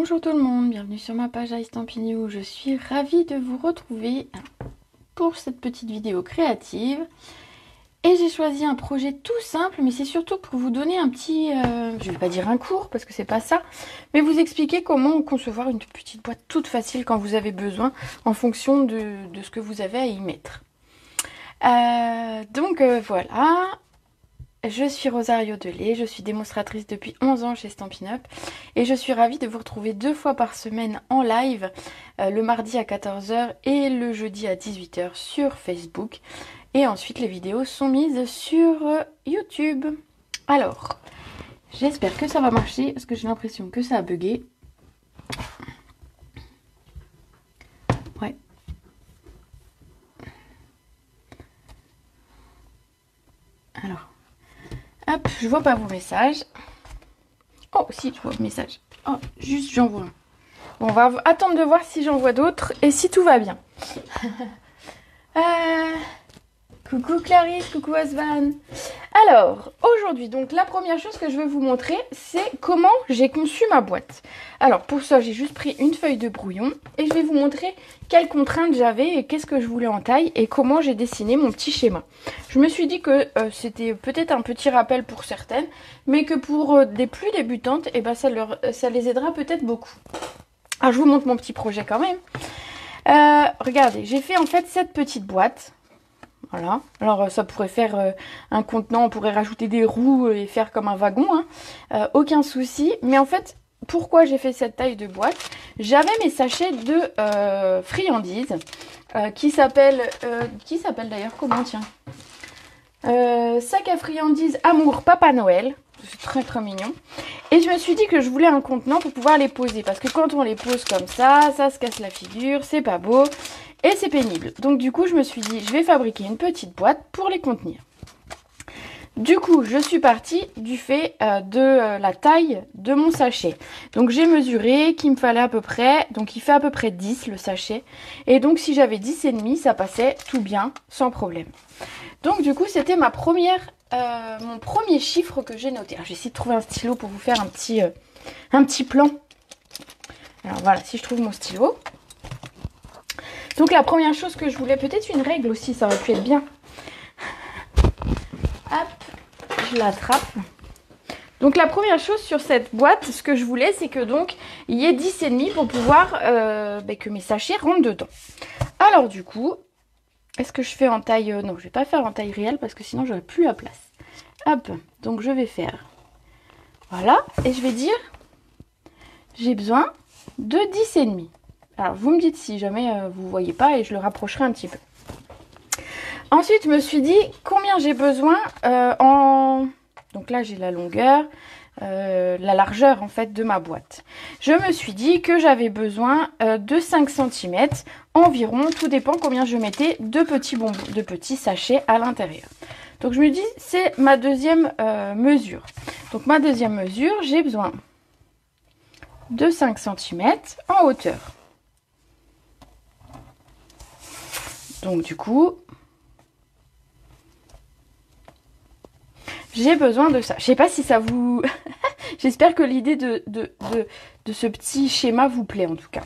Bonjour tout le monde, bienvenue sur ma page iStampini où je suis ravie de vous retrouver pour cette petite vidéo créative. Et j'ai choisi un projet tout simple, mais c'est surtout pour vous donner un petit, je vais pas dire un cours parce que c'est pas ça, mais vous expliquer comment concevoir une petite boîte toute facile quand vous avez besoin en fonction de ce que vous avez à y mettre. Voilà. Je suis Rosario Delay, je suis démonstratrice depuis 11 ans chez Stampin' Up et je suis ravie de vous retrouver 2 fois par semaine en live, le mardi à 14 h et le jeudi à 18 h sur Facebook. Et ensuite les vidéos sont mises sur YouTube. Alors, j'espère que ça va marcher parce que j'ai l'impression que ça a bugué. Ouais. Alors. Hop, je vois pas vos messages. Oh, si, je vois vos messages. Oh, juste j'en vois un. Bon, on va attendre de voir si j'en vois d'autres et si tout va bien. Coucou Clarisse, coucou Osvan. Alors, aujourd'hui, donc la première chose que je vais vous montrer, c'est comment j'ai conçu ma boîte. Alors, pour ça, j'ai juste pris une feuille de brouillon et je vais vous montrer quelles contraintes j'avais et qu'est-ce que je voulais en taille et comment j'ai dessiné mon petit schéma. Je me suis dit que c'était peut-être un petit rappel pour certaines, mais que pour des plus débutantes, eh ben, ça les aidera peut-être beaucoup. Alors, je vous montre mon petit projet quand même. Regardez, j'ai fait en fait cette petite boîte. Voilà, alors ça pourrait faire un contenant, on pourrait rajouter des roues et faire comme un wagon, hein. Aucun souci. Mais en fait, pourquoi j'ai fait cette taille de boîte? J'avais mes sachets de friandises qui s'appellent d'ailleurs comment, tiens, sac à friandises Amour Papa Noël. C'est très très mignon. Et je me suis dit que je voulais un contenant pour pouvoir les poser. Parce que quand on les pose comme ça se casse la figure, c'est pas beau. Et c'est pénible. Donc du coup, je me suis dit, je vais fabriquer une petite boîte pour les contenir. Du coup, je suis partie du fait de la taille de mon sachet. Donc j'ai mesuré qu'il me fallait à peu près, donc il fait à peu près 10 le sachet. Et donc si j'avais 10,5, ça passait tout bien, sans problème. Donc du coup, c'était mon premier chiffre que j'ai noté. Alors, je vais essayer de trouver un stylo pour vous faire un petit plan. Alors voilà, si je trouve mon stylo. Donc la première chose que je voulais, peut-être une règle aussi, ça aurait pu être bien. Hop, je l'attrape. Donc la première chose sur cette boîte, ce que je voulais, c'est que donc il y ait 10,5 pour pouvoir que mes sachets rentrent dedans. Alors du coup, est-ce que je fais en taille... non, je vais pas faire en taille réelle parce que sinon j'aurai plus la place. Hop, donc je vais faire... Voilà, et je vais dire... J'ai besoin de 10,5. Alors, vous me dites si jamais vous ne voyez pas et je le rapprocherai un petit peu. Ensuite, je me suis dit combien j'ai besoin Donc là, j'ai la longueur, la largeur en fait de ma boîte. Je me suis dit que j'avais besoin de 5 cm environ. Tout dépend combien je mettais de petits sachets à l'intérieur. Donc, je me dis c'est ma deuxième mesure. Donc, ma deuxième mesure, j'ai besoin de 5 cm en hauteur. Donc du coup, j'ai besoin de ça. Je sais pas si ça vous... J'espère que l'idée de ce petit schéma vous plaît en tout cas.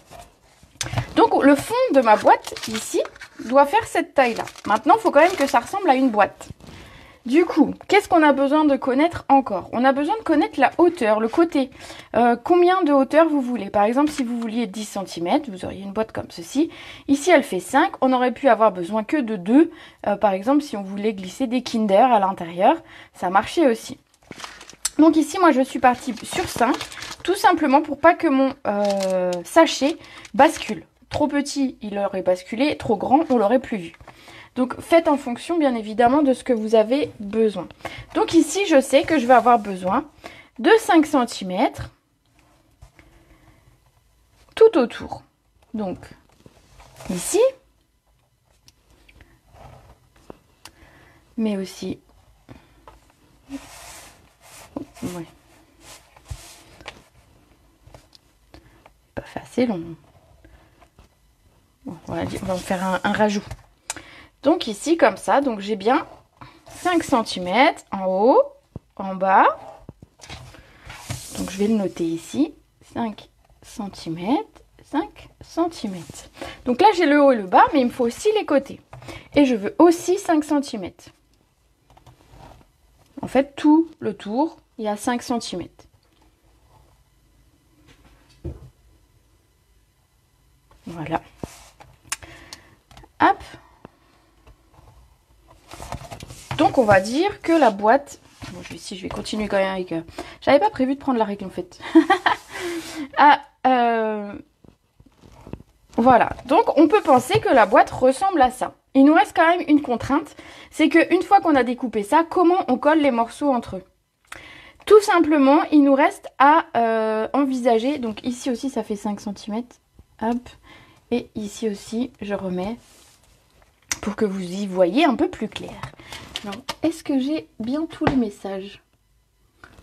Donc le fond de ma boîte ici doit faire cette taille-là. Maintenant, il faut quand même que ça ressemble à une boîte. Du coup, qu'est-ce qu'on a besoin de connaître encore? On a besoin de connaître la hauteur, le côté. Combien de hauteur vous voulez? Par exemple, si vous vouliez 10 cm, vous auriez une boîte comme ceci. Ici, elle fait 5. On aurait pu avoir besoin que de 2. Par exemple, si on voulait glisser des Kinder à l'intérieur, ça marchait aussi. Donc ici, moi, je suis partie sur 5. Tout simplement pour pas que mon sachet bascule. Trop petit, il aurait basculé. Trop grand, on l'aurait plus vu. Donc, faites en fonction, bien évidemment, de ce que vous avez besoin. Donc, ici, je sais que je vais avoir besoin de 5 cm tout autour. Donc, ici, mais aussi... Ouais. Pas fait assez long. Bon, on va en faire un rajout. Donc ici, comme ça, donc j'ai bien 5 cm en haut, en bas. Donc je vais le noter ici. 5 cm, 5 cm. Donc là, j'ai le haut et le bas, mais il me faut aussi les côtés. Et je veux aussi 5 cm. En fait, tout le tour, il y a 5 cm. Voilà. Hop. Donc, on va dire que la boîte... Bon, je vais continuer quand même avec... J'avais pas prévu de prendre la règle, en fait. Voilà. Donc, on peut penser que la boîte ressemble à ça. Il nous reste quand même une contrainte. C'est qu'une fois qu'on a découpé ça, comment on colle les morceaux entre eux? Tout simplement, il nous reste à envisager... Donc, ici aussi, ça fait 5 cm. Hop. Et ici aussi, je remets pour que vous y voyez un peu plus clair. Alors, est-ce que j'ai bien tous les messages?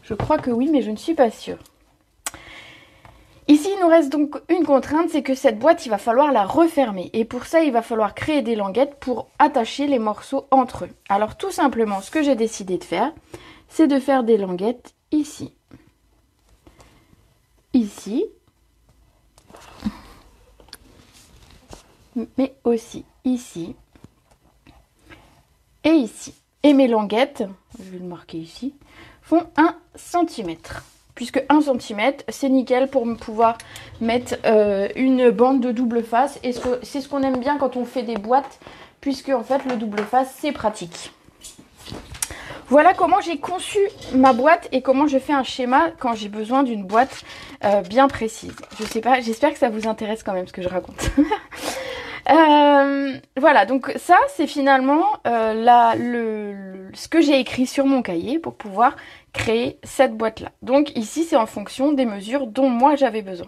Je crois que oui, mais je ne suis pas sûre. Ici, il nous reste donc une contrainte, c'est que cette boîte, il va falloir la refermer. Et pour ça, il va falloir créer des languettes pour attacher les morceaux entre eux. Alors, tout simplement, ce que j'ai décidé de faire, c'est de faire des languettes ici. Ici. Mais aussi ici. Et ici. Et mes languettes, je vais le marquer ici, font 1 cm. Puisque 1 cm, c'est nickel pour pouvoir mettre une bande de double face. Et c'est ce qu'on aime bien quand on fait des boîtes, puisque en fait, le double face, c'est pratique. Voilà comment j'ai conçu ma boîte et comment je fais un schéma quand j'ai besoin d'une boîte bien précise. Je sais pas, j'espère que ça vous intéresse quand même ce que je raconte. Voilà, donc ça c'est finalement ce que j'ai écrit sur mon cahier pour pouvoir créer cette boîte là. Donc ici c'est en fonction des mesures dont moi j'avais besoin.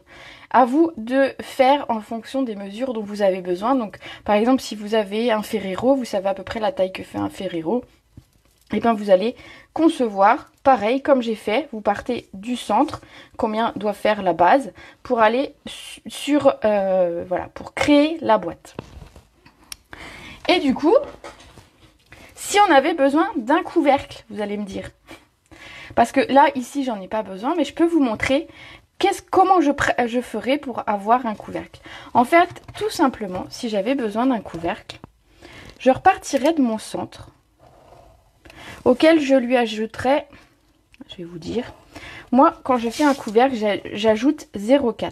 À vous de faire en fonction des mesures dont vous avez besoin. Donc par exemple si vous avez un Ferrero, vous savez à peu près la taille que fait un Ferrero. Et bien vous allez concevoir, pareil comme j'ai fait, vous partez du centre, combien doit faire la base, pour aller sur, voilà, pour créer la boîte. Et du coup, si on avait besoin d'un couvercle, vous allez me dire, parce que là, ici, j'en ai pas besoin, mais je peux vous montrer comment je ferais pour avoir un couvercle. En fait, tout simplement, si j'avais besoin d'un couvercle, je repartirais de mon centre, auquel je lui ajouterai, je vais vous dire, moi quand je fais un couvercle, j'ajoute 0,4.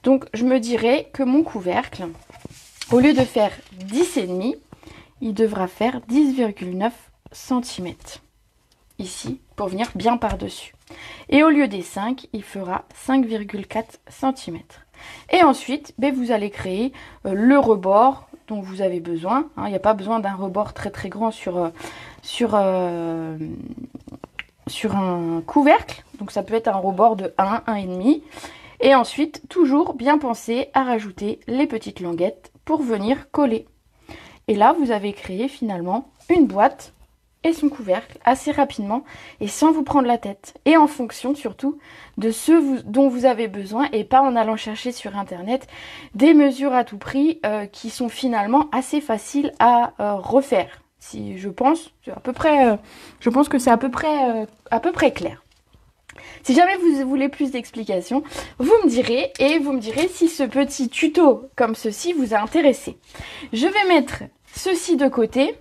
Donc je me dirais que mon couvercle, au lieu de faire 10,5, il devra faire 10,9 cm. Ici, pour venir bien par-dessus. Et au lieu des 5, il fera 5,4 cm. Et ensuite, vous allez créer le rebord dont vous avez besoin. Il n'y a pas besoin d'un rebord très très grand sur un couvercle. Donc ça peut être un rebord de 1, 1,5. Et ensuite, toujours bien penser à rajouter les petites languettes pour venir coller. Et là, vous avez créé finalement une boîte et son couvercle assez rapidement et sans vous prendre la tête. Et en fonction surtout de ce dont vous avez besoin et pas en allant chercher sur internet des mesures à tout prix qui sont finalement assez faciles à refaire. Si je pense, à peu près, je pense que c'est à peu près clair. Si jamais vous voulez plus d'explications, vous me direz et vous me direz si ce petit tuto comme ceci vous a intéressé. Je vais mettre ceci de côté.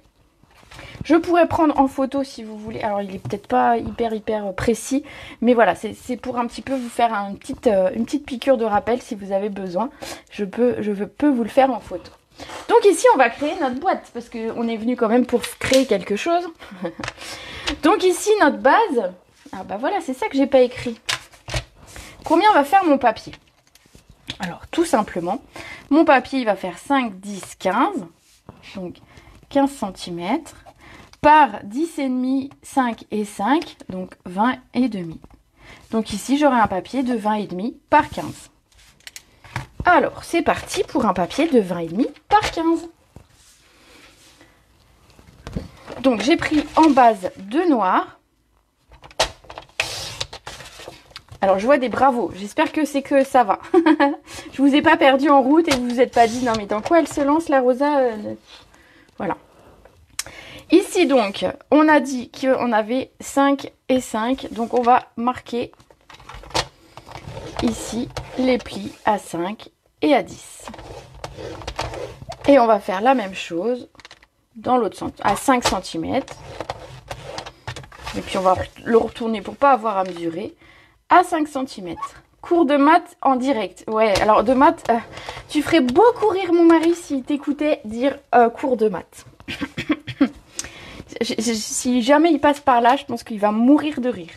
Je pourrais prendre en photo si vous voulez. Alors, il est peut-être pas hyper précis. Mais voilà, c'est pour un petit peu vous faire une petite piqûre de rappel si vous avez besoin. Je peux vous le faire en photo. Donc ici, on va créer notre boîte. Parce qu'on est venu quand même pour créer quelque chose. Donc ici, notre base. Ah bah voilà, c'est ça que j'ai pas écrit. Combien va faire mon papier? Alors, tout simplement, mon papier, il va faire 5, 10, 15. Donc, 15 cm. Par 10,5, 5 et 5, donc 20,5. Donc ici, j'aurai un papier de 20,5 par 15. Alors, c'est parti pour un papier de 20,5 par 15. Donc, j'ai pris en base de noir. Alors, je vois des bravos. J'espère que c'est que ça va. Je vous ai pas perdu en route et vous vous êtes pas dit, non mais dans quoi elle se lance la Rosa Voilà. Ici donc, on a dit qu'on avait 5 et 5, donc on va marquer ici les plis à 5 et à 10. Et on va faire la même chose dans l'autre sens, à 5 cm. Et puis on va le retourner pour pas avoir à mesurer, à 5 cm. Cours de maths en direct. Ouais, alors de maths, tu ferais beaucoup rire mon mari s'il t'écoutait dire cours de maths. Si jamais il passe par là, je pense qu'il va mourir de rire.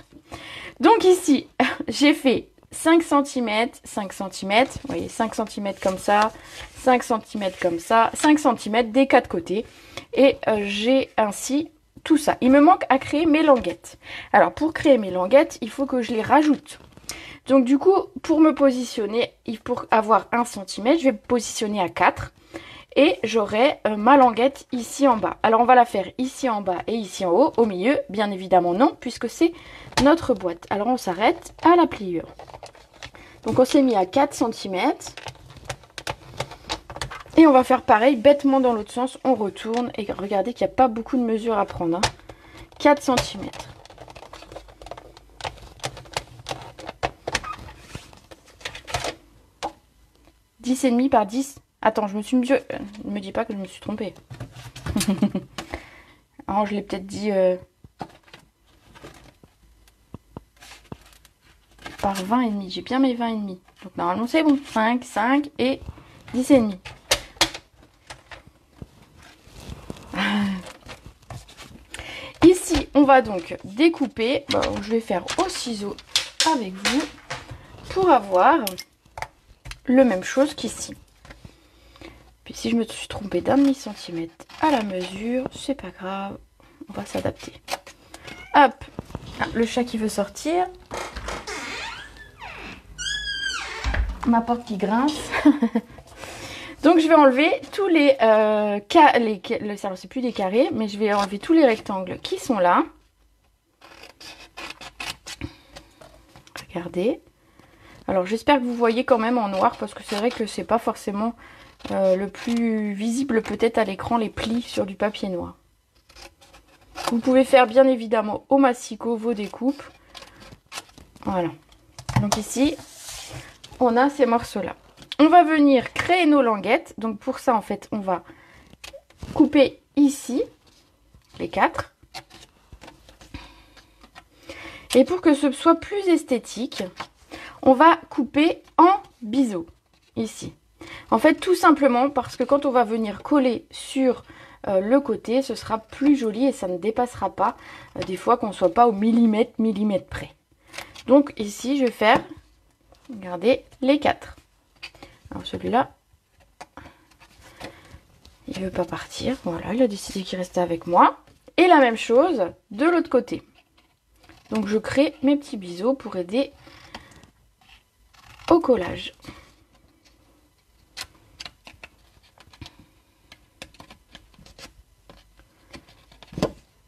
Donc ici, j'ai fait 5 cm, 5 cm, vous voyez, 5 cm comme ça, 5 cm comme ça, 5 cm des quatre côtés. Et j'ai ainsi tout ça. Il me manque à créer mes languettes. Alors pour créer mes languettes, il faut que je les rajoute. Donc du coup, pour me positionner, pour avoir 1 cm, je vais me positionner à 4. Et j'aurai ma languette ici en bas. Alors on va la faire ici en bas et ici en haut. Au milieu, bien évidemment non, puisque c'est notre boîte. Alors on s'arrête à la pliure. Donc on s'est mis à 4 cm. Et on va faire pareil, bêtement dans l'autre sens. On retourne et regardez qu'il n'y a pas beaucoup de mesures à prendre. 4 cm. « 10,5 par 10. Attends, je me suis mieux... Ne me dis pas que je me suis trompée. Alors, je l'ai peut-être dit par 20,5. J'ai bien mes 20,5. Donc, normalement, c'est bon. 5, 5 et 10,5. Ici, on va donc découper. Bon, je vais faire au ciseau avec vous pour avoir le même chose qu'ici. Puis si je me suis trompée d'un demi-centimètre à la mesure, c'est pas grave, on va s'adapter. Hop, ah, le chat qui veut sortir. Ma porte qui grince. Donc je vais enlever tous c'est plus des carrés, mais je vais enlever tous les rectangles qui sont là. Regardez. Alors j'espère que vous voyez quand même en noir, parce que c'est vrai que c'est pas forcément le plus visible peut-être à l'écran, les plis sur du papier noir. Vous pouvez faire bien évidemment au massicot vos découpes. Voilà. Donc ici, on a ces morceaux-là. On va venir créer nos languettes. Donc pour ça, en fait, on va couper ici les 4. Et pour que ce soit plus esthétique, on va couper en biseau ici. En fait, tout simplement parce que quand on va venir coller sur le côté, ce sera plus joli et ça ne dépassera pas des fois qu'on ne soit pas au millimètre près. Donc ici, je vais faire, regardez, les 4. Alors celui-là, il ne veut pas partir. Voilà, il a décidé qu'il restait avec moi. Et la même chose de l'autre côté. Donc je crée mes petits biseaux pour aider au collage.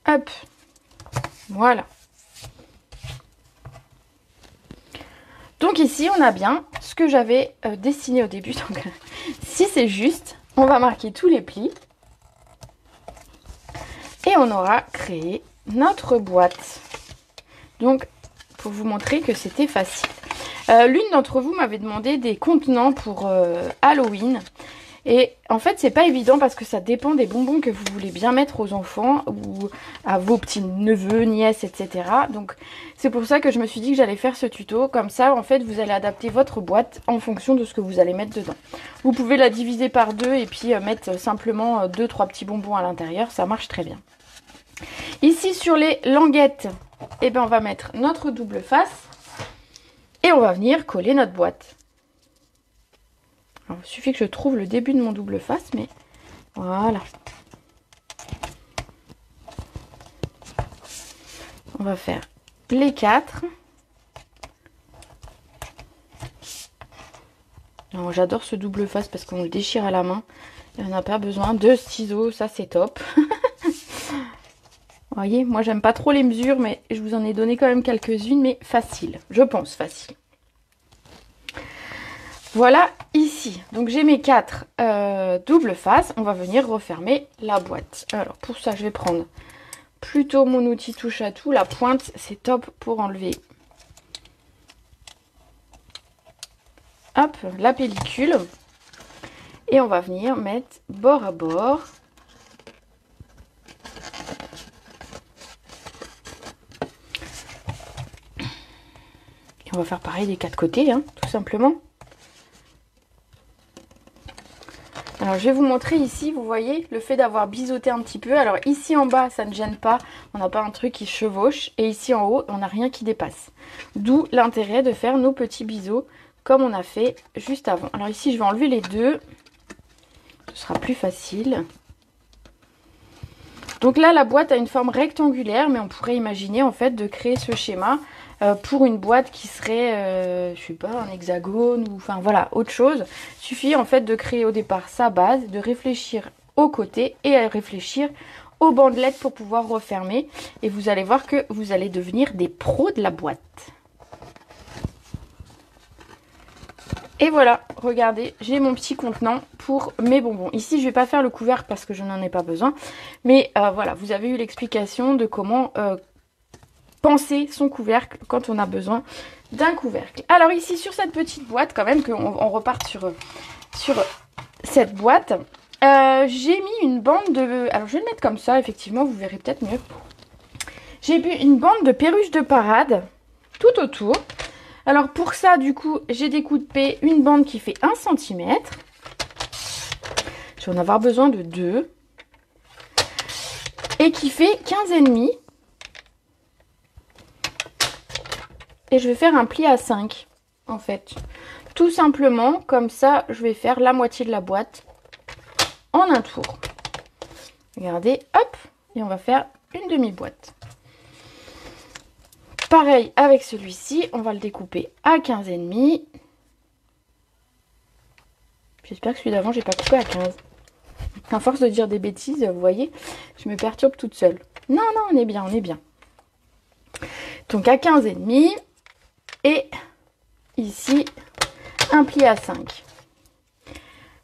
Hop, voilà. Donc ici, on a bien ce que j'avais dessiné au début. Donc, si c'est juste, on va marquer tous les plis. Et on aura créé notre boîte. Donc, pour vous montrer que c'était facile. L'une d'entre vous m'avait demandé des contenants pour Halloween. Et en fait, c'est pas évident parce que ça dépend des bonbons que vous voulez bien mettre aux enfants ou à vos petits neveux, nièces, etc. Donc, c'est pour ça que je me suis dit que j'allais faire ce tuto. Comme ça, en fait, vous allez adapter votre boîte en fonction de ce que vous allez mettre dedans. Vous pouvez la diviser par 2 et puis mettre simplement 2-3 petits bonbons à l'intérieur. Ça marche très bien. Ici, sur les languettes, eh ben, on va mettre notre double face et on va venir coller notre boîte. Alors, il suffit que je trouve le début de mon double face, mais voilà. On va faire les 4. J'adore ce double face parce qu'on le déchire à la main. Et on n'a pas besoin de ciseaux, ça c'est top. Vous voyez, moi j'aime pas trop les mesures, mais je vous en ai donné quand même quelques-unes, mais facile, je pense facile. Voilà ici, donc j'ai mes 4 doubles faces, on va venir refermer la boîte. Alors pour ça je vais prendre plutôt mon outil touche à tout, la pointe c'est top pour enlever hop, la pellicule. Et on va venir mettre bord à bord. Et on va faire pareil des quatre côtés, hein, tout simplement. Alors je vais vous montrer ici, vous voyez, le fait d'avoir biseauté un petit peu. Alors ici en bas, ça ne gêne pas, on n'a pas un truc qui chevauche. Et ici en haut, on n'a rien qui dépasse. D'où l'intérêt de faire nos petits biseaux comme on a fait juste avant. Alors ici, je vais enlever les deux. Ce sera plus facile. Donc là, la boîte a une forme rectangulaire, mais on pourrait imaginer en fait de créer ce schéma pour une boîte qui serait, je sais pas, un hexagone ou enfin voilà, autre chose. Il suffit en fait de créer au départ sa base, de réfléchir aux côtés et à réfléchir aux bandelettes pour pouvoir refermer. Et vous allez voir que vous allez devenir des pros de la boîte. Et voilà, regardez, j'ai mon petit contenant pour mes bonbons. Ici, je ne vais pas faire le couvercle parce que je n'en ai pas besoin. Mais voilà, vous avez eu l'explication de comment penser son couvercle quand on a besoin d'un couvercle. Alors ici, sur cette petite boîte, quand même, qu'on reparte sur cette boîte, j'ai mis une bande de... Alors, je vais le mettre comme ça, effectivement, vous verrez peut-être mieux. J'ai mis une bande de perruche de parade tout autour. Alors pour ça, du coup, j'ai découpé une bande qui fait 1 cm. Je vais en avoir besoin de 2. Et qui fait 15,5. Et je vais faire un pli à 5, en fait. Tout simplement, comme ça, je vais faire la moitié de la boîte en un tour. Regardez, hop, et on va faire une demi-boîte. Pareil avec celui-ci, on va le découper à 15,5. J'espère que celui d'avant, j'ai pas coupé à 15. À force de dire des bêtises, vous voyez, je me perturbe toute seule. Non, non, on est bien, on est bien. Donc à 15,5. Et ici, un pli à 5.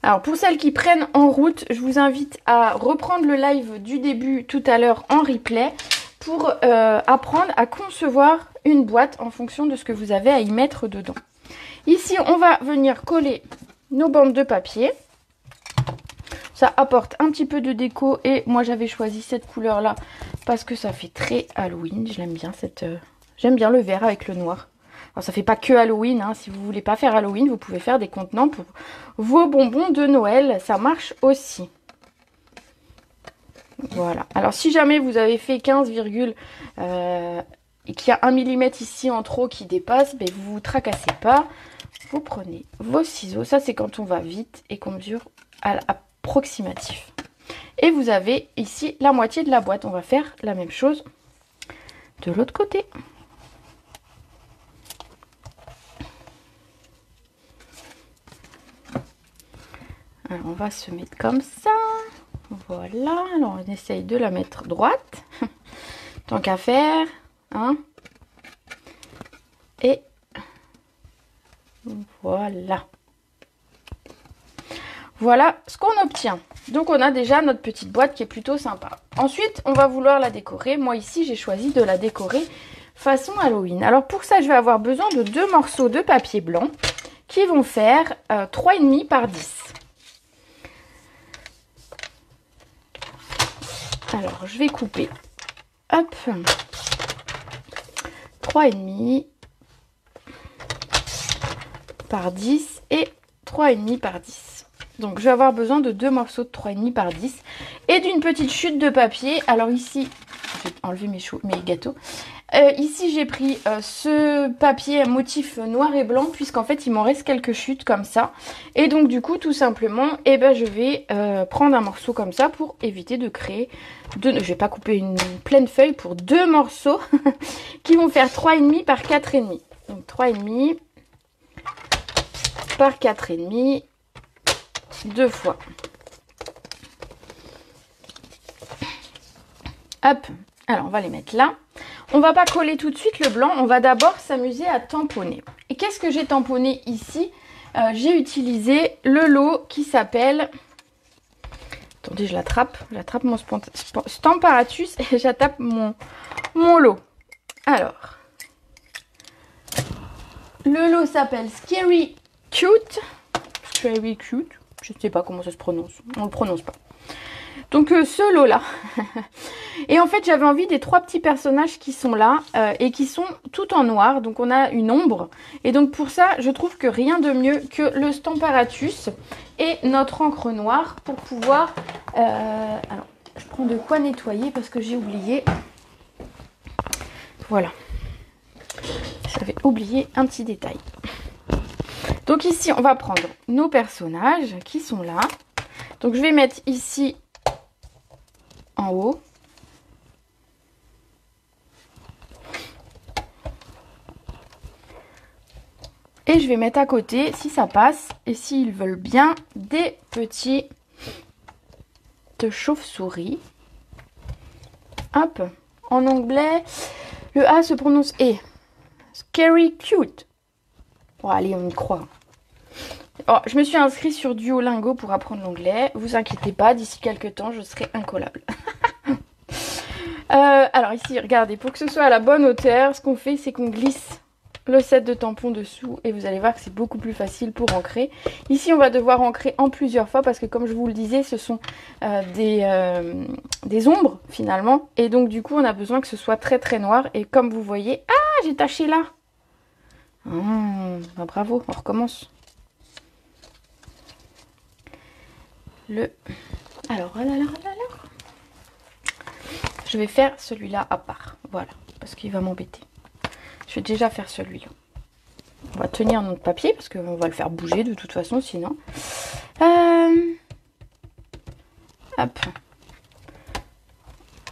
Alors pour celles qui prennent en route, je vous invite à reprendre le live du début tout à l'heure en replay pour apprendre à concevoir une boîte en fonction de ce que vous avez à y mettre dedans. Ici, on va venir coller nos bandes de papier. Ça apporte un petit peu de déco et moi j'avais choisi cette couleur là parce que ça fait très Halloween. Je l'aime bien j'aime bien le vert avec le noir. Alors ça fait pas que Halloween, hein. Si vous voulez pas faire Halloween, vous pouvez faire des contenants pour vos bonbons de Noël. Ça marche aussi. Voilà. Alors si jamais vous avez fait 15, et qu'il y a 1 mm ici en trop qui dépasse, ben vous vous tracassez pas. Vous prenez vos ciseaux. Ça c'est quand on va vite et qu'on mesure à l'approximatif. Et vous avez ici la moitié de la boîte. On va faire la même chose de l'autre côté. Alors on va se mettre comme ça. Voilà, alors on essaye de la mettre droite, tant qu'à faire, hein. Et voilà. Voilà ce qu'on obtient. Donc on a déjà notre petite boîte qui est plutôt sympa. Ensuite, on va vouloir la décorer. Moi ici, j'ai choisi de la décorer façon Halloween. Alors pour ça, je vais avoir besoin de 2 morceaux de papier blanc qui vont faire 3,5 par 10. Alors, je vais couper, hop, 3,5 par 10 et 3,5 par 10. Donc, je vais avoir besoin de 2 morceaux de 3,5 par 10 et d'une petite chute de papier. Alors ici, je vais enlever mes gâteaux. Ici, j'ai pris ce papier motif noir et blanc puisqu'en fait, il m'en reste quelques chutes comme ça. Et donc, du coup, tout simplement, eh ben, je vais prendre un morceau comme ça pour éviter de créer... Je vais pas couper une pleine feuille pour 2 morceaux qui vont faire 3,5 par 4,5. Donc, 3,5 par 4,5 2 fois. Hop, alors on va les mettre là. On va pas coller tout de suite le blanc, on va d'abord s'amuser à tamponner. Et qu'est-ce que j'ai tamponné ici? J'ai utilisé le lot qui s'appelle... Attendez, je l'attrape mon Stamparatus et j'attape mon lot. Alors, le lot s'appelle Scary Cute. Cherry Cute. Je ne sais pas comment ça se prononce. On ne le prononce pas. Donc ce lot là. Et en fait j'avais envie des 3 petits personnages qui sont là et qui sont tout en noir. Donc on a une ombre. Et donc pour ça je trouve que rien de mieux que le Stamparatus et notre encre noire pour pouvoir... alors je prends de quoi nettoyer parce que j'ai oublié. Voilà. J'avais oublié un petit détail. Donc ici on va prendre nos personnages qui sont là. Donc je vais mettre ici en haut. Et je vais mettre à côté, si ça passe, et s'ils veulent bien, des petits chauves-souris. Hop, en anglais, le A se prononce E. Scary Cute. Bon, allez, on y croit. Oh, je me suis inscrite sur Duolingo pour apprendre l'anglais. Vous inquiétez pas, d'ici quelques temps, je serai incollable. Alors ici, regardez, pour que ce soit à la bonne hauteur, ce qu'on fait, c'est qu'on glisse le set de tampons dessous. Et vous allez voir que c'est beaucoup plus facile pour ancrer. Ici, on va devoir ancrer en plusieurs fois parce que, comme je vous le disais, ce sont des ombres, finalement. Et donc, du coup, on a besoin que ce soit très, très noir. Et comme vous voyez... Ah, j'ai taché là. Bah, bravo, on recommence. Alors, je vais faire celui-là à part, voilà, parce qu'il va m'embêter. Je vais déjà faire celui-là. On va tenir notre papier, parce qu'on va le faire bouger de toute façon, sinon. Hop.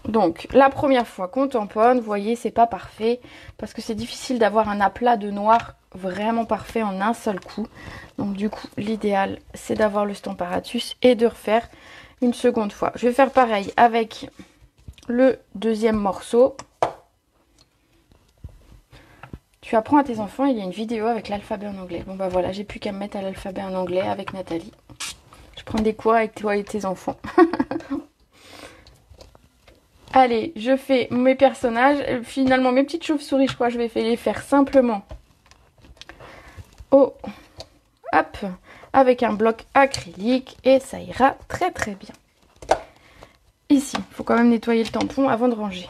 Donc, la première fois qu'on tamponne, vous voyez, c'est pas parfait, parce que c'est difficile d'avoir un aplat de noir vraiment parfait en un seul coup. Donc du coup, l'idéal, c'est d'avoir le Stamparatus et de refaire une seconde fois. Je vais faire pareil avec le deuxième morceau. Tu apprends à tes enfants, il y a une vidéo avec l'alphabet en anglais. Bon bah voilà, j'ai plus qu'à me mettre à l'alphabet en anglais avec Nathalie. Je prends des cours avec toi et tes enfants. Allez, je fais mes personnages. Finalement, mes petites chauves-souris, je crois que je vais les faire simplement. Oh, hop, avec un bloc acrylique et ça ira très très bien. Ici, il faut quand même nettoyer le tampon avant de ranger.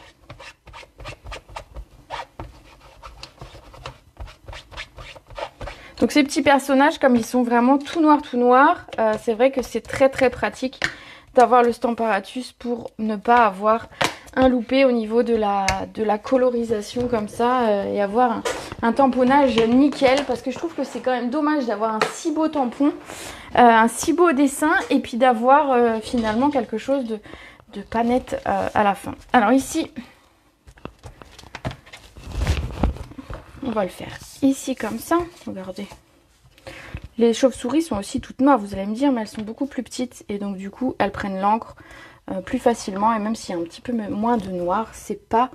Donc ces petits personnages, comme ils sont vraiment tout noirs, c'est vrai que c'est très très pratique d'avoir le Stamparatus pour ne pas avoir un loupé au niveau de la colorisation comme ça et avoir un tamponnage nickel, parce que je trouve que c'est quand même dommage d'avoir un si beau tampon, un si beau dessin et puis d'avoir finalement quelque chose de pas net à la fin. Alors ici, on va le faire ici comme ça, regardez. Les chauves-souris sont aussi toutes noires, vous allez me dire, mais elles sont beaucoup plus petites et donc du coup elles prennent l'encre plus facilement, et même s'il y a un petit peu moins de noir, c'est pas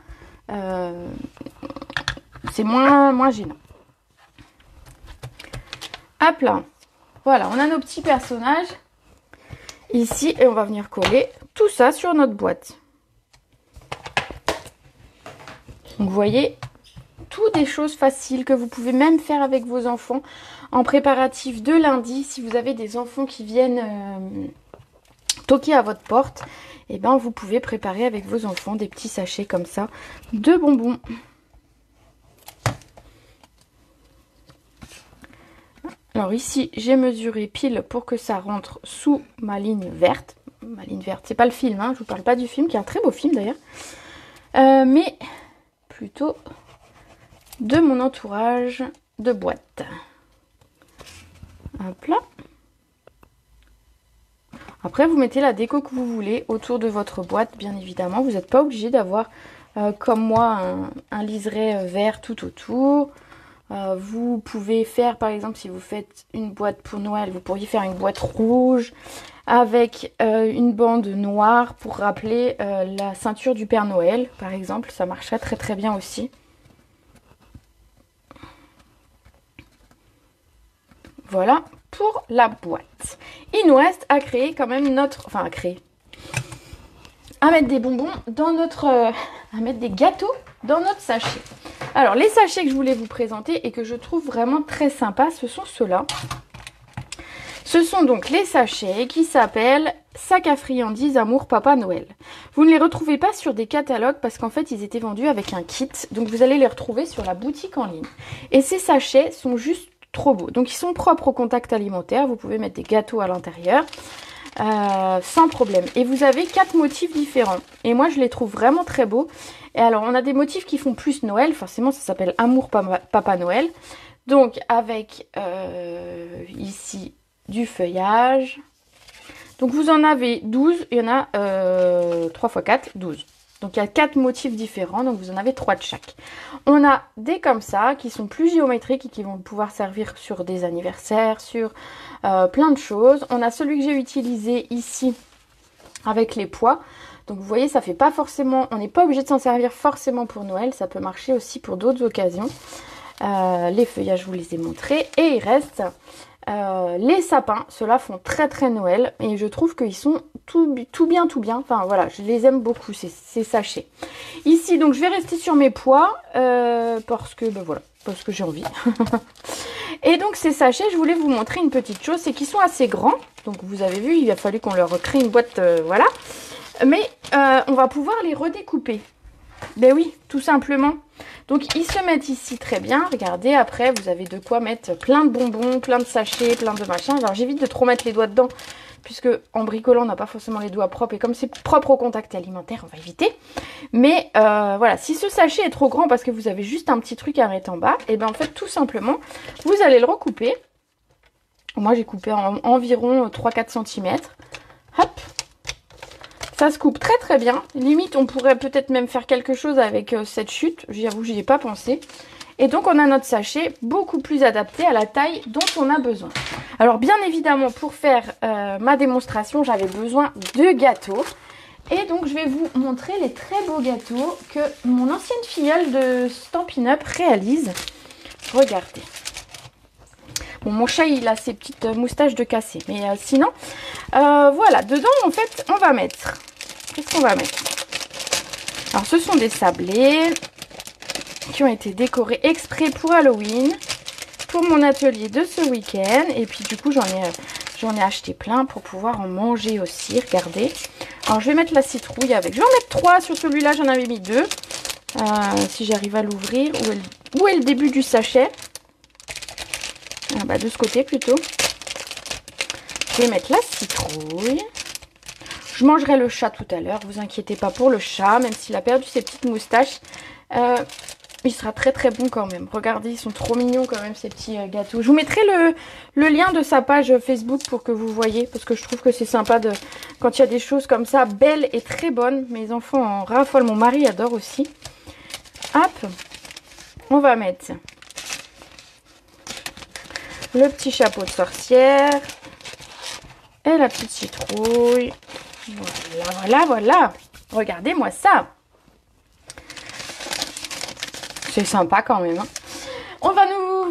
c'est moins gênant. Hop là, voilà, on a nos petits personnages ici et on va venir coller tout ça sur notre boîte. Donc vous voyez, tout des choses faciles que vous pouvez même faire avec vos enfants en préparatif de lundi. Si vous avez des enfants qui viennent toquer à votre porte, et ben vous pouvez préparer avec vos enfants des petits sachets comme ça de bonbons. Alors ici, j'ai mesuré pile pour que ça rentre sous ma ligne verte. Ma ligne verte, c'est pas le film, hein, je vous parle pas du film, qui est un très beau film d'ailleurs. Mais plutôt de mon entourage de boîte. Hop là. Après, vous mettez la déco que vous voulez autour de votre boîte, bien évidemment. Vous n'êtes pas obligé d'avoir, comme moi, un liseré vert tout autour. Vous pouvez faire, par exemple, si vous faites une boîte pour Noël, vous pourriez faire une boîte rouge avec une bande noire pour rappeler la ceinture du Père Noël, par exemple. Ça marcherait très très bien aussi. Voilà pour la boîte. Il nous reste à créer quand même notre... Enfin, à mettre des bonbons dans notre... à mettre des gâteaux dans notre sachet. Alors, les sachets que je voulais vous présenter et que je trouve vraiment très sympas, ce sont ceux-là. Ce sont donc les sachets qui s'appellent Sac à friandises Amour Papa Noël. Vous ne les retrouvez pas sur des catalogues parce qu'en fait ils étaient vendus avec un kit. Donc vous allez les retrouver sur la boutique en ligne. Et ces sachets sont juste trop beaux. Donc ils sont propres au contact alimentaire. Vous pouvez mettre des gâteaux à l'intérieur sans problème. Et vous avez 4 motifs différents. Et moi je les trouve vraiment très beaux. Et alors on a des motifs qui font plus Noël. Forcément ça s'appelle Amour Papa Noël. Donc avec ici du feuillage. Donc vous en avez 12, il y en a 3 x 4, 12. Donc il y a 4 motifs différents, donc vous en avez 3 de chaque. On a des comme ça, qui sont plus géométriques et qui vont pouvoir servir sur des anniversaires, sur plein de choses. On a celui que j'ai utilisé ici, avec les pois. Donc vous voyez, ça fait pas forcément, on n'est pas obligé de s'en servir forcément pour Noël, ça peut marcher aussi pour d'autres occasions. Les feuillages, je vous les ai montrés. Et il reste les sapins, ceux-là font très très Noël et je trouve qu'ils sont tout bien. Enfin voilà, je les aime beaucoup ces sachets. Ici donc je vais rester sur mes pois parce que ben voilà, parce que j'ai envie. Et donc ces sachets, je voulais vous montrer une petite chose, c'est qu'ils sont assez grands. Donc vous avez vu, il a fallu qu'on leur crée une boîte, voilà. Mais on va pouvoir les redécouper. Ben oui, tout simplement. Donc ils se mettent ici très bien. Regardez, après vous avez de quoi mettre plein de bonbons, plein de sachets, plein de machins. Alors j'évite de trop mettre les doigts dedans, puisque en bricolant on n'a pas forcément les doigts propres. Et comme c'est propre au contact alimentaire, on va éviter. Mais voilà, si ce sachet est trop grand parce que vous avez juste un petit truc à mettre en bas, et bien en fait tout simplement, vous allez le recouper. Moi j'ai coupé en environ 3-4 cm. Hop. Ça se coupe très très bien. Limite, on pourrait peut-être même faire quelque chose avec cette chute. J'avoue, j'y ai pas pensé. Et donc, on a notre sachet beaucoup plus adapté à la taille dont on a besoin. Alors, bien évidemment, pour faire ma démonstration, j'avais besoin de gâteaux. Et donc, je vais vous montrer les très beaux gâteaux que mon ancienne filleule de Stampin' Up réalise. Regardez. Bon, mon chat, il a ses petites moustaches de cassé. Mais sinon, voilà. Dedans, en fait, on va mettre... Qu'est-ce qu'on va mettre? Alors, ce sont des sablés qui ont été décorés exprès pour Halloween, pour mon atelier de ce week-end. Et puis, du coup, j'en ai acheté plein pour pouvoir en manger aussi. Regardez. Alors, je vais mettre la citrouille avec. Je vais en mettre 3 sur celui-là. J'en avais mis 2. Si j'arrive à l'ouvrir. Où est le début du sachet? Ah bah, de ce côté plutôt. Je vais mettre la citrouille. Je mangerai le chat tout à l'heure. Vous inquiétez pas pour le chat. Même s'il a perdu ses petites moustaches. Il sera très très bon quand même. Regardez, ils sont trop mignons quand même ces petits gâteaux. Je vous mettrai le lien de sa page Facebook pour que vous voyez. Parce que je trouve que c'est sympa quand il y a des choses comme ça belles et très bonnes. Mes enfants en raffolent. Mon mari adore aussi. Hop. On va mettre le petit chapeau de sorcière. Et la petite citrouille. Voilà. Regardez-moi ça. C'est sympa quand même.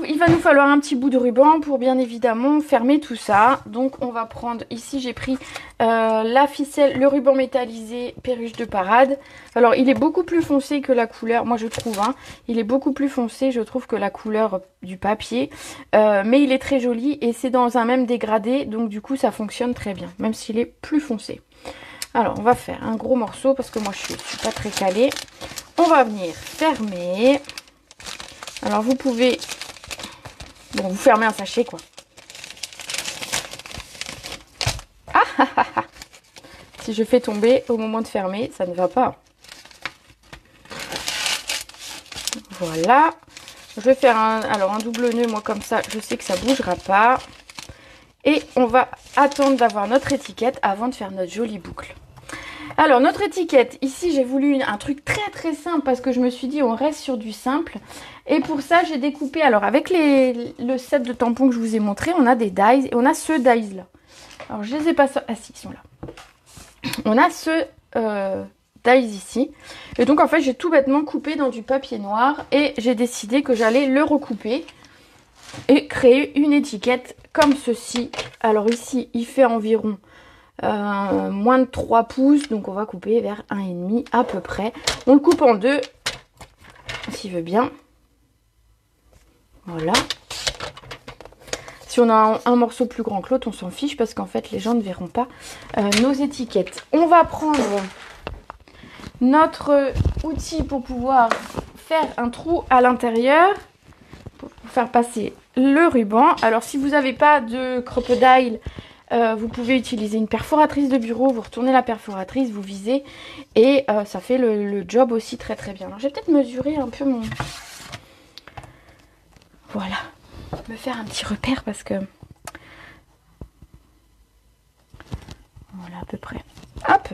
Il va nous falloir un petit bout de ruban pour bien évidemment fermer tout ça. Donc on va prendre, ici j'ai pris la ficelle, le ruban métallisé Perruche de Parade. Alors il est beaucoup plus foncé que la couleur, moi je trouve. Il est beaucoup plus foncé, je trouve, que la couleur du papier. Mais il est très joli et c'est dans un même dégradé. Donc du coup ça fonctionne très bien, même s'il est plus foncé. Alors on va faire un gros morceau parce que moi je suis pas très calée. On va venir fermer. Alors vous pouvez... Bon, vous fermez un sachet quoi. Si je fais tomber au moment de fermer, ça ne va pas. Voilà. Je vais faire un double nœud, moi comme ça, je sais que ça bougera pas. Et on va attendre d'avoir notre étiquette avant de faire notre jolie boucle. Alors notre étiquette, ici j'ai voulu un truc très très simple parce que je me suis dit on reste sur du simple. Et pour ça j'ai découpé, alors avec le set de tampons que je vous ai montré, on a des dies et on a ce dies là. Alors je les ai pas... Ah si, ils sont là. On a ce dies ici. Et donc en fait j'ai tout bêtement coupé dans du papier noir et j'ai décidé que j'allais le recouper et créer une étiquette comme ceci. Alors ici il fait environ... moins de 3 pouces, donc on va couper vers 1,5 à peu près. On le coupe en deux s'il veut bien. Voilà. Si on a un morceau plus grand que l'autre, on s'en fiche parce qu'en fait, les gens ne verront pas nos étiquettes. On va prendre notre outil pour pouvoir faire un trou à l'intérieur, pour faire passer le ruban. Alors, si vous n'avez pas de crocodile, vous pouvez utiliser une perforatrice de bureau, vous retournez la perforatrice, vous visez et ça fait le job aussi très très bien. Alors, je vais peut-être mesurer un peu mon... Voilà, me faire un petit repère parce que... Voilà, à peu près. Hop!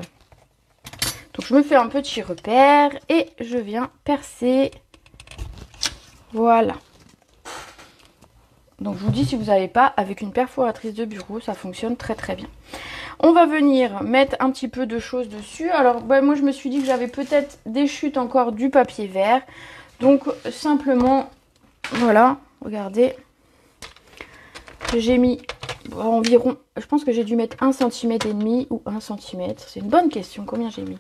Donc, je me fais un petit repère et je viens percer. Voilà. Donc, je vous dis, si vous n'avez pas, avec une perforatrice de bureau, ça fonctionne très très bien. On va venir mettre un petit peu de choses dessus. Alors, moi, je me suis dit que j'avais peut-être des chutes encore du papier vert. Donc, simplement, voilà, regardez. J'ai mis environ, je pense que j'ai dû mettre 1,5 cm ou 1 cm. C'est une bonne question. Combien j'ai mis?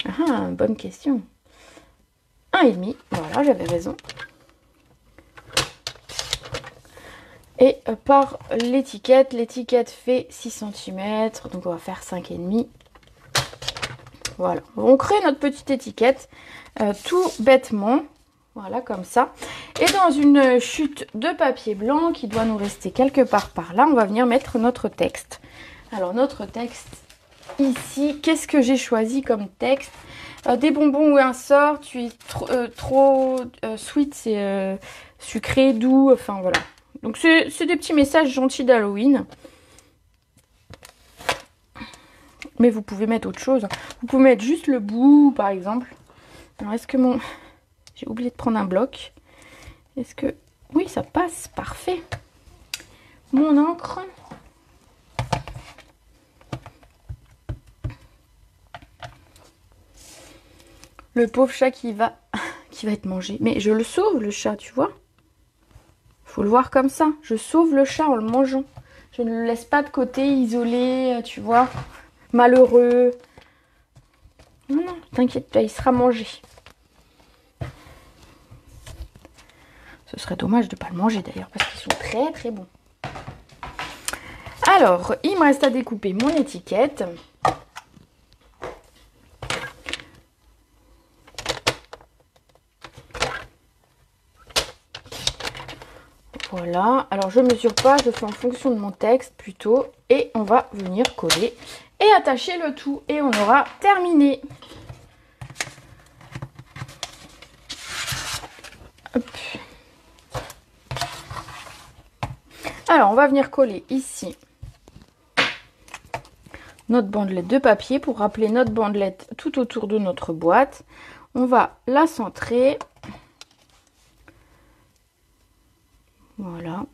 Ah, bonne question. 1,5. Voilà, j'avais raison. Et par l'étiquette, l'étiquette fait 6 cm. Donc, on va faire 5,5. Voilà. On crée notre petite étiquette tout bêtement. Voilà, comme ça. Et dans une chute de papier blanc qui doit nous rester quelque part par là, on va venir mettre notre texte. Alors, notre texte ici, qu'est-ce que j'ai choisi comme texte? Des bonbons ou un sort, tu es trop sweet, c'est sucré, doux, enfin voilà. Donc, c'est des petits messages gentils d'Halloween. Mais vous pouvez mettre autre chose. Vous pouvez mettre juste le bout, par exemple. Alors, est-ce que mon... J'ai oublié de prendre un bloc. Est-ce que... Oui, ça passe. Parfait. Mon encre. Le pauvre chat qui va être mangé. Mais je le sauve, le chat, tu vois. Faut le voir comme ça. Je sauve le chat en le mangeant. Je ne le laisse pas de côté, isolé, tu vois. Malheureux. Non, non, t'inquiète pas, il sera mangé. Ce serait dommage de ne pas le manger d'ailleurs, parce qu'ils sont très très bons. Alors, il me reste à découper mon étiquette. Voilà, alors je ne mesure pas, je fais en fonction de mon texte plutôt. Et on va venir coller et attacher le tout. Et on aura terminé. Hop. Alors, on va venir coller ici notre bandelette de papier pour rappeler notre bandelette tout autour de notre boîte. On va la centrer. Voilà.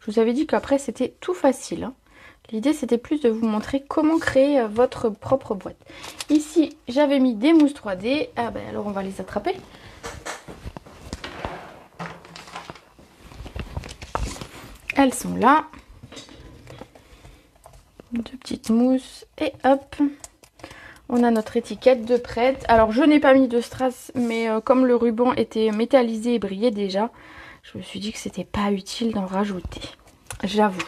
Je vous avais dit qu'après, c'était tout facile, hein. L'idée, c'était plus de vous montrer comment créer votre propre boîte. Ici, j'avais mis des mousses 3D. Ah ben, alors, on va les attraper. Elles sont là. Deux petites mousses. Et hop. On a notre étiquette de prête. Alors, je n'ai pas mis de strass, mais comme le ruban était métallisé et brillait déjà, je me suis dit que c'était pas utile d'en rajouter. J'avoue.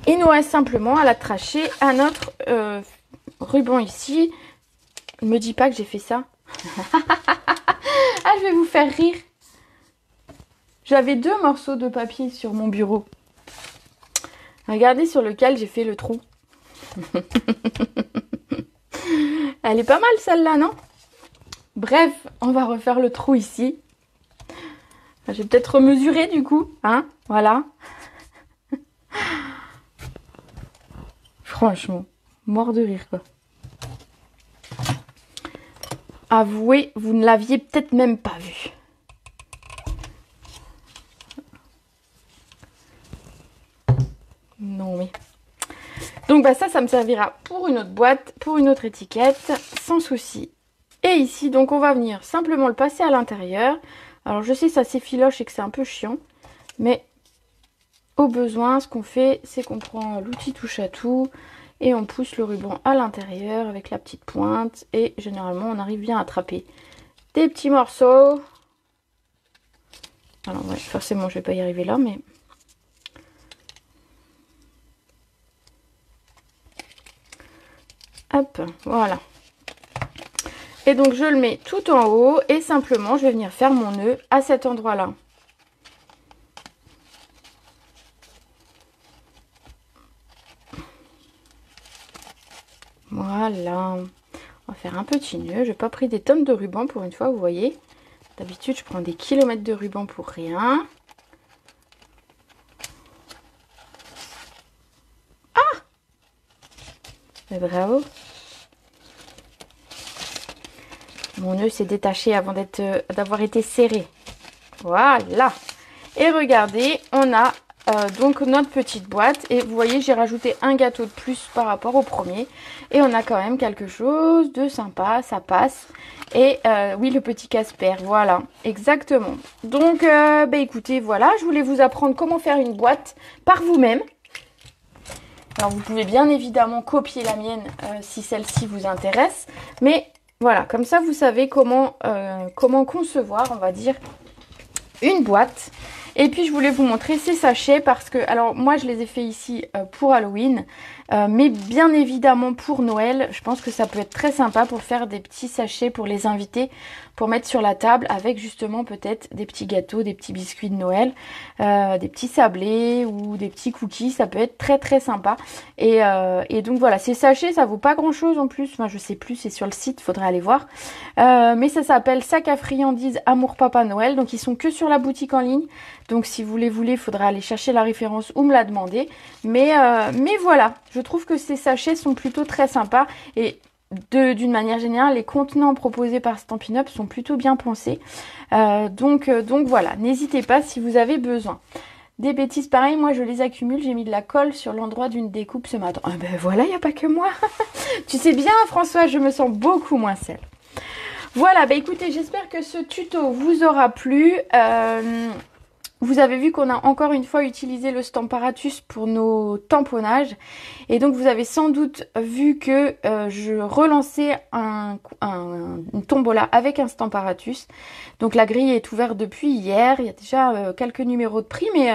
Il nous reste simplement à l'attacher à notre ruban ici. Ne me dis pas que j'ai fait ça. Ah, je vais vous faire rire. J'avais 2 morceaux de papier sur mon bureau. Regardez sur lequel j'ai fait le trou. Elle est pas mal celle-là, non? Bref, on va refaire le trou ici. Je vais peut-être remesurer du coup, hein? Voilà. Franchement, mort de rire quoi. Avouez, vous ne l'aviez peut-être même pas vu. Non mais... Donc bah ça me servira pour une autre boîte, pour une autre étiquette, sans souci. Et ici, donc on va venir simplement le passer à l'intérieur. Alors je sais ça s'effiloche et que c'est un peu chiant, mais au besoin, ce qu'on fait, c'est qu'on prend l'outil touche à tout et on pousse le ruban à l'intérieur avec la petite pointe et généralement on arrive bien à attraper des petits morceaux. Alors ouais, forcément je vais pas y arriver là, mais... Hop, voilà. Et donc je le mets tout en haut et simplement je vais venir faire mon nœud à cet endroit-là. Voilà. On va faire un petit nœud. Je n'ai pas pris des tonnes de ruban pour une fois, vous voyez. D'habitude je prends des kilomètres de ruban pour rien. Ah! Mais bravo! Mon nœud s'est détaché avant d'avoir été serré. Voilà. Et regardez, on a donc notre petite boîte. Et vous voyez, j'ai rajouté un gâteau de plus par rapport au premier. Et on a quand même quelque chose de sympa, ça passe. Et oui, le petit Casper, voilà, exactement. Donc, écoutez, voilà, je voulais vous apprendre comment faire une boîte par vous-même. Alors, vous pouvez bien évidemment copier la mienne si celle-ci vous intéresse. Mais... voilà, comme ça vous savez comment concevoir, on va dire, une boîte. Et puis je voulais vous montrer ces sachets parce que, alors moi je les ai fait ici pour Halloween, mais bien évidemment pour Noël, je pense que ça peut être très sympa pour faire des petits sachets pour les invités, pour mettre sur la table avec justement peut-être des petits gâteaux, des petits biscuits de Noël, des petits sablés ou des petits cookies, ça peut être très très sympa. Et donc voilà, ces sachets ça vaut pas grand chose en plus, enfin je sais plus, c'est sur le site, faudrait aller voir. Mais ça s'appelle sac à friandises Amour Papa Noël, donc ils sont que sur la boutique en ligne. Donc si vous les voulez, il faudra aller chercher la référence ou me la demander. Mais voilà, je trouve que ces sachets sont plutôt très sympas. Et d'une manière générale, les contenants proposés par Stampin' Up sont plutôt bien pensés. Donc voilà, n'hésitez pas si vous avez besoin. Des bêtises pareilles, moi je les accumule. J'ai mis de la colle sur l'endroit d'une découpe ce matin. Ah ben voilà, il n'y a pas que moi. Tu sais bien François, je me sens beaucoup moins seule. Voilà, écoutez, j'espère que ce tuto vous aura plu. Vous avez vu qu'on a encore une fois utilisé le Stamparatus pour nos tamponnages. Et donc vous avez sans doute vu que je relançais une tombola avec un Stamparatus. Donc la grille est ouverte depuis hier. Il y a déjà quelques numéros de prix. Mais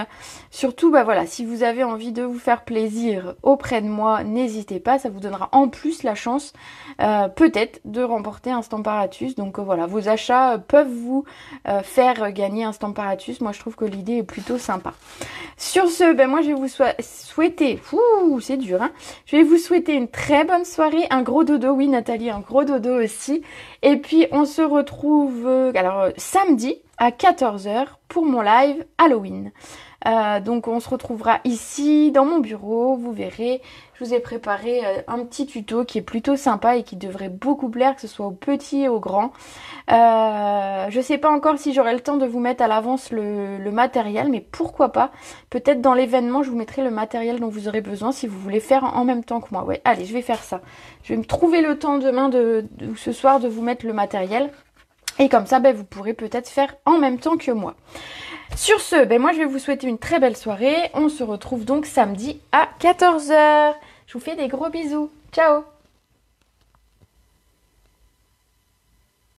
surtout, voilà, si vous avez envie de vous faire plaisir auprès de moi, n'hésitez pas. Ça vous donnera en plus la chance peut-être de remporter un Stamparatus. Donc voilà, vos achats peuvent vous faire gagner un Stamparatus. Moi je trouve que l'idée est plutôt sympa. Sur ce, moi je vais vous souhaiter, c'est dur, hein, je vais vous souhaiter une très bonne soirée, un gros dodo, oui Nathalie, un gros dodo aussi. Et puis on se retrouve samedi à 14 h pour mon live Halloween. Donc on se retrouvera ici dans mon bureau, vous verrez, je vous ai préparé un petit tuto qui est plutôt sympa et qui devrait beaucoup plaire, que ce soit aux petits et aux grands. Je sais pas encore si j'aurai le temps de vous mettre à l'avance le matériel, mais pourquoi pas, peut-être dans l'événement je vous mettrai le matériel dont vous aurez besoin si vous voulez faire en même temps que moi. Ouais, allez, je vais faire ça. Je vais me trouver le temps demain ou ce soir de vous mettre le matériel. Et comme ça, vous pourrez peut-être faire en même temps que moi. Sur ce, moi je vais vous souhaiter une très belle soirée. On se retrouve donc samedi à 14 h. Je vous fais des gros bisous. Ciao!